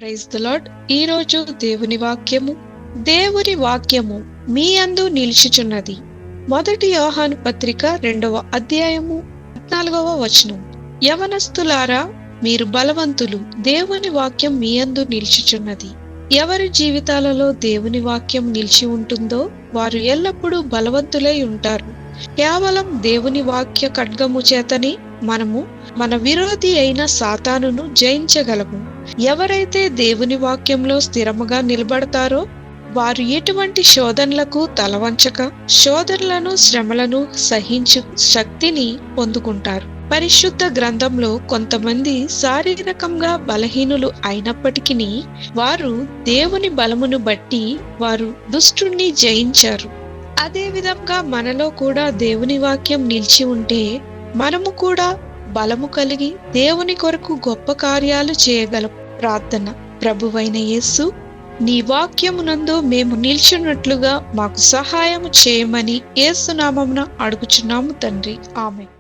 Praise the lord. ఈరోజు దేవుని వాక్యము మీ యందు నిలిచుచున్నది. మొదటి యోహాను పత్రిక 2వ అధ్యాయము 14వ వచనం. యవనస్తులారా, మీరు బలవంతులు, దేవుని వాక్యం మీ యందు నిలిచుచున్నది. ఎవరి జీవితాలలో దేవుని వాక్యం నిలిచి ఉంటుందో వారు ఎల్లప్పుడూ బలవంతులై ఉంటారు. కేవలం దేవుని వాక్య ఖడ్గము చేతనే మనము మన విరోధి అయిన సాతానును జయించగలము. ఎవరైతే దేవుని వాక్యంలో స్థిరముగా నిలబడతారో వారు ఎటువంటి శోధనలకు తలవంచక శోధనలను శ్రమలను సహించు శక్తిని పొందుకుంటారు. పరిశుద్ధ గ్రంథంలో కొంతమంది శారీరకంగా బలహీనులు అయినప్పటికీ వారు దేవుని బలమును బట్టి వారు దుష్టుణ్ణి జయించారు. అదే విధంగా మనలో కూడా దేవుని వాక్యం నిలిచి ఉంటే మనము కూడా బలము కలిగి దేవుని కొరకు గొప్ప కార్యాలు చేయగలం. ప్రార్థన. ప్రభువైన యేసు, నీ వాక్యమునందు మేము నిల్చున్నట్లుగా మాకు సహాయము చేయమని యేసు నామమున అడుగుచున్నాము తండ్రి. ఆమేన్.